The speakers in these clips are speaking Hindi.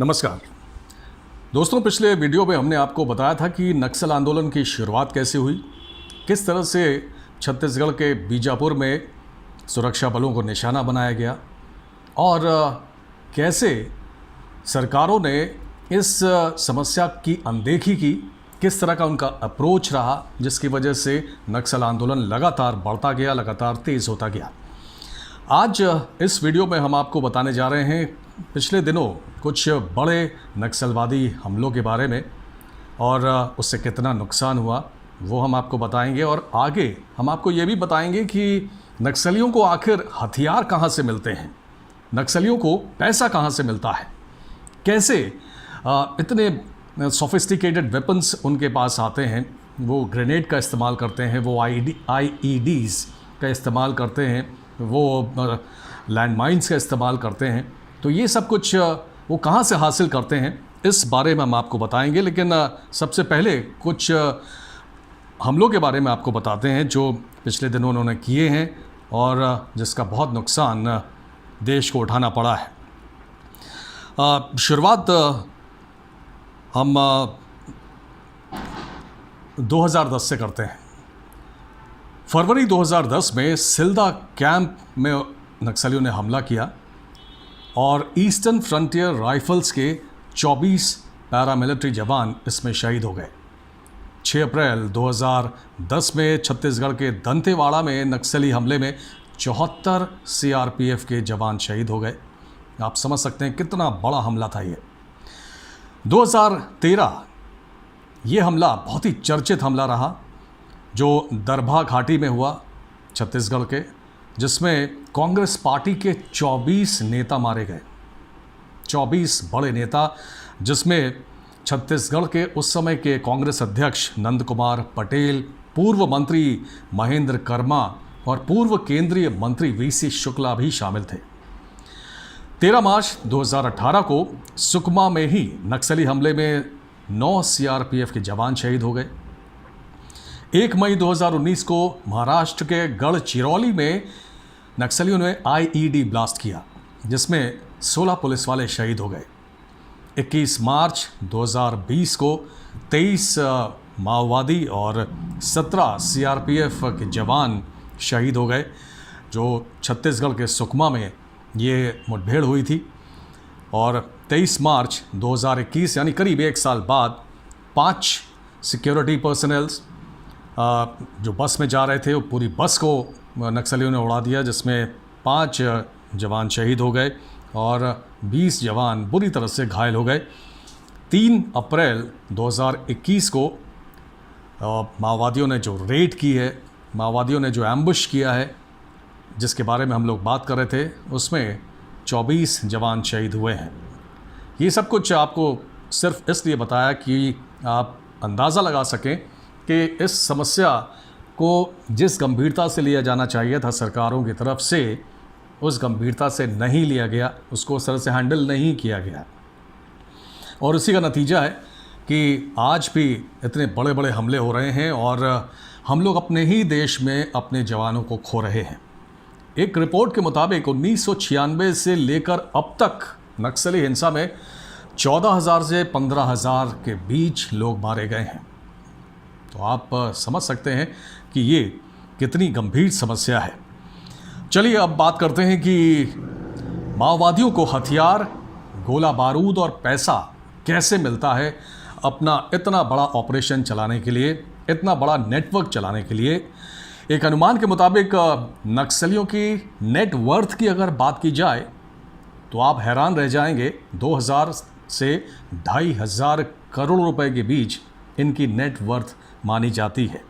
नमस्कार दोस्तों, पिछले वीडियो में हमने आपको बताया था कि नक्सल आंदोलन की शुरुआत कैसे हुई, किस तरह से छत्तीसगढ़ के बीजापुर में सुरक्षा बलों को निशाना बनाया गया और कैसे सरकारों ने इस समस्या की अनदेखी की, किस तरह का उनका अप्रोच रहा, जिसकी वजह से नक्सल आंदोलन लगातार बढ़ता गया, लगातार तेज़ होता गया। आज इस वीडियो में हम आपको बताने जा रहे हैं पिछले दिनों कुछ बड़े नक्सलवादी हमलों के बारे में और उससे कितना नुकसान हुआ वो हम आपको बताएंगे। और आगे हम आपको ये भी बताएंगे कि नक्सलियों को आखिर हथियार कहाँ से मिलते हैं, नक्सलियों को पैसा कहाँ से मिलता है, कैसे इतने सोफिस्टिकेटेड वेपन्स उनके पास आते हैं। वो ग्रेनेड का इस्तेमाल करते हैं, वो आईईडीज़ का इस्तेमाल करते हैं, वो लैंड माइन्स का इस्तेमाल करते हैं। तो ये सब कुछ वो कहाँ से हासिल करते हैं, इस बारे में हम आपको बताएंगे। लेकिन सबसे पहले कुछ हमलों के बारे में आपको बताते हैं जो पिछले दिनों उन्होंने किए हैं और जिसका बहुत नुकसान देश को उठाना पड़ा है। शुरुआत हम 2010 से करते हैं। फरवरी 2010 में सिल्दा कैंप में नक्सलियों ने हमला किया और ईस्टर्न फ्रंटियर राइफल्स के 24 पैरामिलिट्री जवान इसमें शहीद हो गए। 6 अप्रैल 2010 में छत्तीसगढ़ के दंतेवाड़ा में नक्सली हमले में 74 सीआरपीएफ के जवान शहीद हो गए। आप समझ सकते हैं कितना बड़ा हमला था ये। 2013 ये हमला बहुत ही चर्चित हमला रहा जो दरभा घाटी में हुआ छत्तीसगढ़ के, जिसमें कांग्रेस पार्टी के 24 नेता मारे गए। 24 बड़े नेता, जिसमें छत्तीसगढ़ के उस समय के कांग्रेस अध्यक्ष नंद कुमार पटेल, पूर्व मंत्री महेंद्र कर्मा और पूर्व केंद्रीय मंत्री वीसी शुक्ला भी शामिल थे। 13 मार्च 2018 को सुकमा में ही नक्सली हमले में 9 सीआरपीएफ के जवान शहीद हो गए। 1 मई 2019 को महाराष्ट्र के गढ़चिरौली में नक्सलियों ने आईईडी ब्लास्ट किया, जिसमें 16 पुलिस वाले शहीद हो गए। 21 मार्च 2020 को 23 माओवादी और 17 सीआरपीएफ के जवान शहीद हो गए, जो छत्तीसगढ़ के सुकमा में ये मुठभेड़ हुई थी। और 23 मार्च 2021 यानी करीब 1 साल बाद 5 सिक्योरिटी पर्सनल्स जो बस में जा रहे थे, वो पूरी बस को नक्सलियों ने उड़ा दिया, जिसमें 5 जवान शहीद हो गए और 20 जवान बुरी तरह से घायल हो गए। 3 अप्रैल 2021 को माओवादियों ने जो रेड की है, माओवादियों ने जो एम्बुश किया है, जिसके बारे में हम लोग बात कर रहे थे, उसमें 24 जवान शहीद हुए हैं। ये सब कुछ आपको सिर्फ इसलिए बताया कि आप अंदाज़ा लगा सकें कि इस समस्या को जिस गंभीरता से लिया जाना चाहिए था सरकारों की तरफ से, उस गंभीरता से नहीं लिया गया, उसको उस तरह से हैंडल नहीं किया गया। और इसी का नतीजा है कि आज भी इतने बड़े बड़े हमले हो रहे हैं और हम लोग अपने ही देश में अपने जवानों को खो रहे हैं। एक रिपोर्ट के मुताबिक 1996 से लेकर अब तक नक्सली हिंसा में 14,000 से 15,000 के बीच लोग मारे गए हैं। तो आप समझ सकते हैं कि ये कितनी गंभीर समस्या है। चलिए अब बात करते हैं कि माओवादियों को हथियार, गोला बारूद और पैसा कैसे मिलता है अपना इतना बड़ा ऑपरेशन चलाने के लिए, इतना बड़ा नेटवर्क चलाने के लिए। एक अनुमान के मुताबिक नक्सलियों की नेट वर्थ की अगर बात की जाए तो आप हैरान रह जाएंगे। 2000 से 2,500 करोड़ रुपए के बीच इनकी नेट वर्थ मानी जाती है।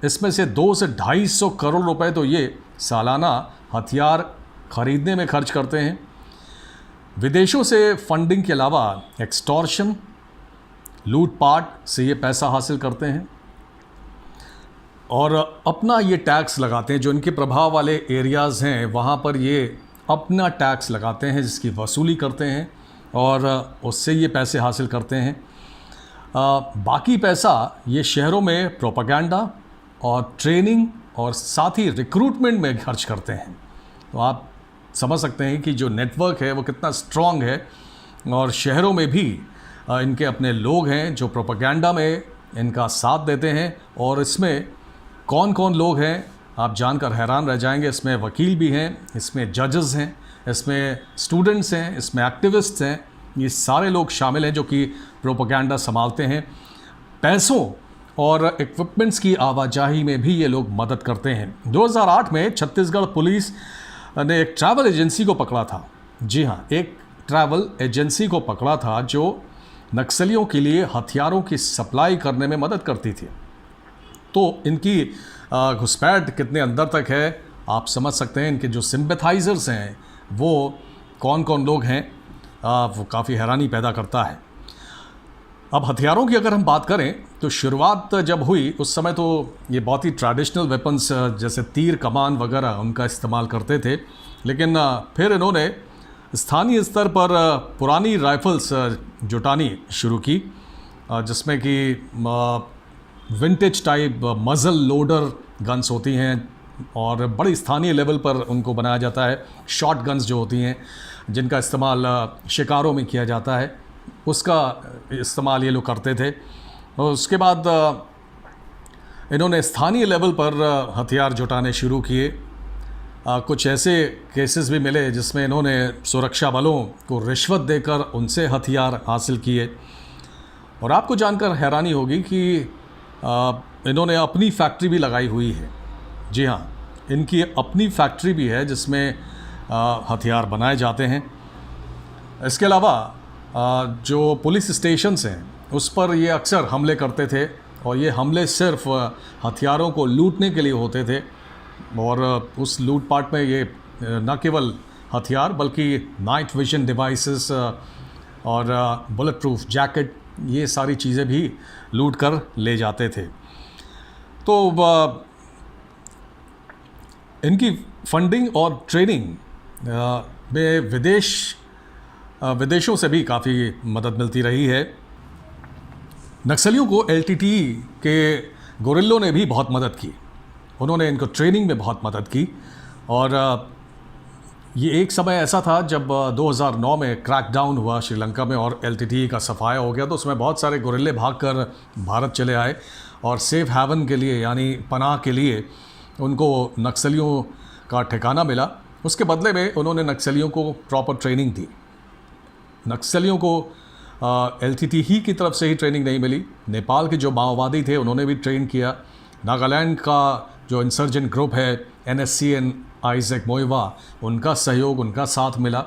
इसमें से 200 से 250 करोड़ रुपए तो ये सालाना हथियार खरीदने में खर्च करते हैं। विदेशों से फंडिंग के अलावा एक्सटॉर्शन, लूटपाट से ये पैसा हासिल करते हैं और अपना ये टैक्स लगाते हैं। जो इनके प्रभाव वाले एरियाज़ हैं वहाँ पर ये अपना टैक्स लगाते हैं, जिसकी वसूली करते हैं और उससे ये पैसे हासिल करते हैं। बाकी पैसा ये शहरों में प्रोपेगेंडा और ट्रेनिंग और साथ ही रिक्रूटमेंट में खर्च करते हैं। तो आप समझ सकते हैं कि जो नेटवर्क है वो कितना स्ट्रॉन्ग है और शहरों में भी इनके अपने लोग हैं जो प्रोपेगेंडा में इनका साथ देते हैं। और इसमें कौन कौन लोग हैं आप जानकर हैरान रह जाएंगे। इसमें वकील भी हैं, इसमें जजेस हैं, इसमें स्टूडेंट्स हैं, इसमें एक्टिविस्ट्स हैं। ये सारे लोग शामिल हैं जो कि प्रोपेगेंडा संभालते हैं। पैसों और इक्विपमेंट्स की आवाजाही में भी ये लोग मदद करते हैं। 2008 में छत्तीसगढ़ पुलिस ने एक ट्रैवल एजेंसी को पकड़ा था। जी हाँ, एक ट्रैवल एजेंसी को पकड़ा था जो नक्सलियों के लिए हथियारों की सप्लाई करने में मदद करती थी। तो इनकी घुसपैठ कितने अंदर तक है आप समझ सकते हैं। इनके जो सिंपैथाइजर्स हैं वो कौन कौन लोग हैं, वो काफ़ी हैरानी पैदा करता है। अब हथियारों की अगर हम बात करें तो शुरुआत जब हुई उस समय तो ये बहुत ही ट्रेडिशनल वेपन्स जैसे तीर कमान वगैरह उनका इस्तेमाल करते थे। लेकिन फिर इन्होंने स्थानीय स्तर पर पुरानी राइफल्स जुटानी शुरू की, जिसमें कि विंटेज टाइप मज़ल लोडर गन्स होती हैं और बड़ी स्थानीय लेवल पर उनको बनाया जाता है। शॉट गन्स जो होती हैं जिनका इस्तेमाल शिकारों में किया जाता है, उसका इस्तेमाल ये लोग करते थे। और उसके बाद इन्होंने स्थानीय लेवल पर हथियार जुटाने शुरू किए। कुछ ऐसे केसेस भी मिले जिसमें इन्होंने सुरक्षा बलों को रिश्वत देकर उनसे हथियार हासिल किए। और आपको जानकर हैरानी होगी कि इन्होंने अपनी फैक्ट्री भी लगाई हुई है। जी हाँ, इनकी अपनी फैक्ट्री भी है जिसमें हथियार बनाए जाते हैं। इसके अलावा जो पुलिस स्टेशंस हैं उस पर ये अक्सर हमले करते थे और ये हमले सिर्फ हथियारों को लूटने के लिए होते थे। और उस लूटपाट में ये न केवल हथियार बल्कि नाइट विजन डिवाइसेस और बुलेट प्रूफ जैकेट, ये सारी चीज़ें भी लूट कर ले जाते थे। तो इनकी फंडिंग और ट्रेनिंग में विदेशों से भी काफ़ी मदद मिलती रही है। नक्सलियों को LTTE के गोरिल्लों ने भी बहुत मदद की। उन्होंने इनको ट्रेनिंग में बहुत मदद की। और ये एक समय ऐसा था जब 2009 में क्रैकडाउन हुआ श्रीलंका में और LTTE का सफाया हो गया, तो उसमें बहुत सारे गोरिल्ले भागकर भारत चले आए और सेफ हैवन के लिए यानी पनाह के लिए उनको नक्सलियों का ठिकाना मिला। उसके बदले में उन्होंने नक्सलियों को प्रॉपर ट्रेनिंग दी। नक्सलियों को LTTE की तरफ से ही ट्रेनिंग नहीं मिली, नेपाल के जो माओवादी थे उन्होंने भी ट्रेन किया। नागालैंड का जो इंसर्जेंट ग्रुप है NSCN आइजैक मोइवा, उनका सहयोग, उनका साथ मिला।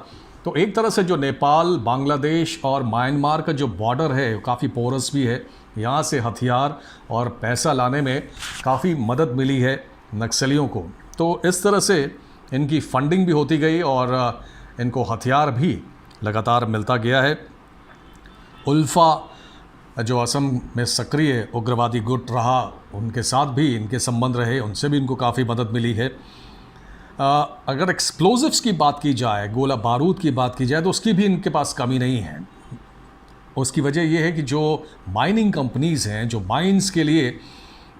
तो एक तरह से जो नेपाल, बांग्लादेश और म्यांमार का जो बॉर्डर है वो काफ़ी पोरस भी है। यहाँ से हथियार और पैसा लाने में काफ़ी मदद मिली है नक्सलियों को। तो इस तरह से इनकी फंडिंग भी होती गई और इनको हथियार भी लगातार मिलता गया है। उल्फा जो असम में सक्रिय उग्रवादी गुट रहा, उनके साथ भी इनके संबंध रहे, उनसे भी इनको काफ़ी मदद मिली है। अगर एक्सप्लोजिव्स की बात की जाए, गोला बारूद की बात की जाए, तो उसकी भी इनके पास कमी नहीं है। उसकी वजह यह है कि जो माइनिंग कंपनीज़ हैं, जो माइंस के लिए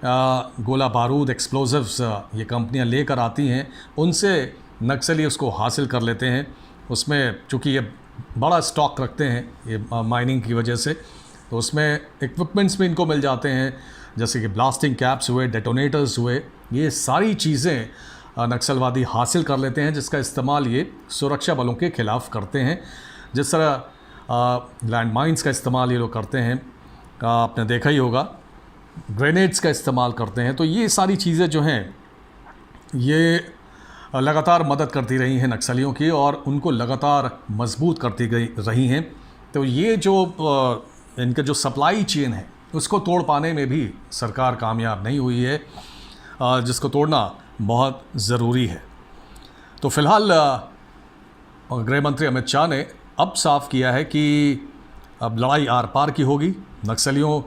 गोला बारूद, एक्सप्लोजिव्स ये कंपनियां लेकर आती हैं, उनसे नक्सली उसको हासिल कर लेते हैं। उसमें चूँकि ये बड़ा स्टॉक रखते हैं ये माइनिंग की वजह से, तो उसमें इक्विपमेंट्स भी इनको मिल जाते हैं, जैसे कि ब्लास्टिंग कैप्स हुए, डेटोनेटर्स हुए। ये सारी चीज़ें नक्सलवादी हासिल कर लेते हैं, जिसका इस्तेमाल ये सुरक्षा बलों के ख़िलाफ़ करते हैं। जिस तरह लैंड माइंस का इस्तेमाल ये लोग करते हैं, आपने देखा ही होगा, ग्रेनेड्स का इस्तेमाल करते हैं। तो ये सारी चीज़ें जो हैं ये लगातार मदद करती रही हैं नक्सलियों की और उनको लगातार मजबूत करती रही हैं। तो ये जो इनके जो सप्लाई चेन है उसको तोड़ पाने में भी सरकार कामयाब नहीं हुई है, जिसको तोड़ना बहुत ज़रूरी है। तो फिलहाल गृह मंत्री अमित शाह ने अब साफ किया है कि अब लड़ाई आर पार की होगी, नक्सलियों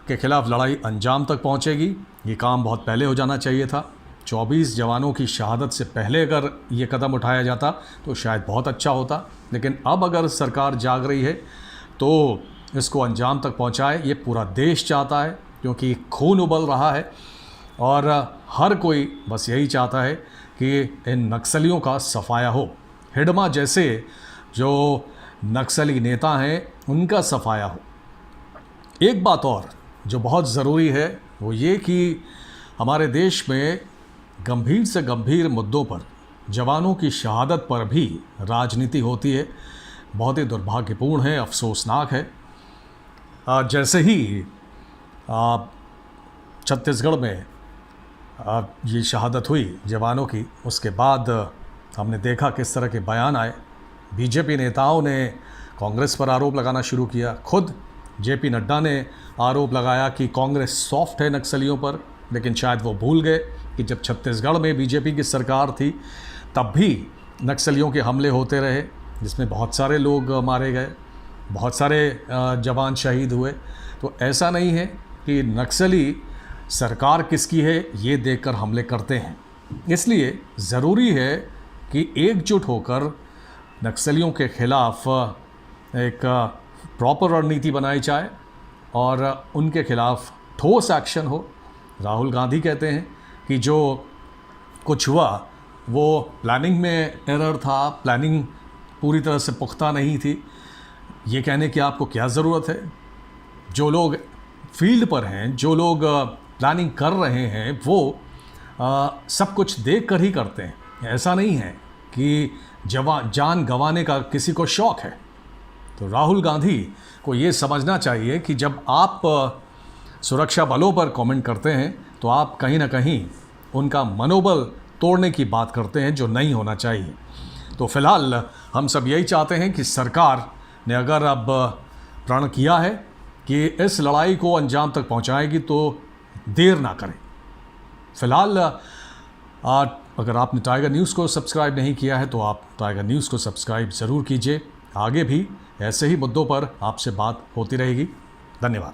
के खिलाफ लड़ाई अंजाम तक पहुंचेगी। ये काम बहुत पहले हो जाना चाहिए था। 24 जवानों की शहादत से पहले अगर ये कदम उठाया जाता तो शायद बहुत अच्छा होता। लेकिन अब अगर सरकार जाग रही है तो इसको अंजाम तक पहुंचाए, ये पूरा देश चाहता है, क्योंकि खून उबल रहा है और हर कोई बस यही चाहता है कि इन नक्सलियों का सफाया हो। हिडमा जैसे जो नक्सली नेता हैं उनका सफाया हो। एक बात और जो बहुत ज़रूरी है वो ये कि हमारे देश में गंभीर से गंभीर मुद्दों पर जवानों की शहादत पर भी राजनीति होती है। बहुत ही दुर्भाग्यपूर्ण है, अफसोसनाक है। जैसे ही छत्तीसगढ़ में ये शहादत हुई जवानों की, उसके बाद हमने देखा किस तरह के बयान आए। बीजेपी नेताओं ने कांग्रेस पर आरोप लगाना शुरू किया। खुद जेपी नड्डा ने आरोप लगाया कि कांग्रेस सॉफ्ट है नक्सलियों पर, लेकिन शायद वो भूल गए कि जब छत्तीसगढ़ में बीजेपी की सरकार थी तब भी नक्सलियों के हमले होते रहे, जिसमें बहुत सारे लोग मारे गए, बहुत सारे जवान शहीद हुए। तो ऐसा नहीं है कि नक्सली सरकार किसकी है ये देखकर हमले करते हैं। इसलिए ज़रूरी है कि एकजुट होकर नक्सलियों के खिलाफ एक प्रॉपर रणनीति बनाई जाए और उनके खिलाफ ठोस एक्शन हो। राहुल गांधी कहते हैं कि जो कुछ हुआ वो प्लानिंग में एरर था, प्लानिंग पूरी तरह से पुख्ता नहीं थी। ये कहने की आपको क्या ज़रूरत है? जो लोग फील्ड पर हैं, जो लोग प्लानिंग कर रहे हैं, वो सब कुछ देख कर ही करते हैं। ऐसा नहीं है कि जान गंवाने का किसी को शौक़ है। तो राहुल गांधी को ये समझना चाहिए कि जब आप सुरक्षा बलों पर कमेंट करते हैं तो आप कहीं ना कहीं उनका मनोबल तोड़ने की बात करते हैं, जो नहीं होना चाहिए। तो फिलहाल हम सब यही चाहते हैं कि सरकार ने अगर अब प्रण किया है कि इस लड़ाई को अंजाम तक पहुंचाएगी तो देर ना करें। फिलहाल अगर आपने टाइगर न्यूज़ को सब्सक्राइब नहीं किया है तो आप टाइगर न्यूज़ को सब्सक्राइब ज़रूर कीजिए। आगे भी ऐसे ही मुद्दों पर आपसे बात होती रहेगी। धन्यवाद।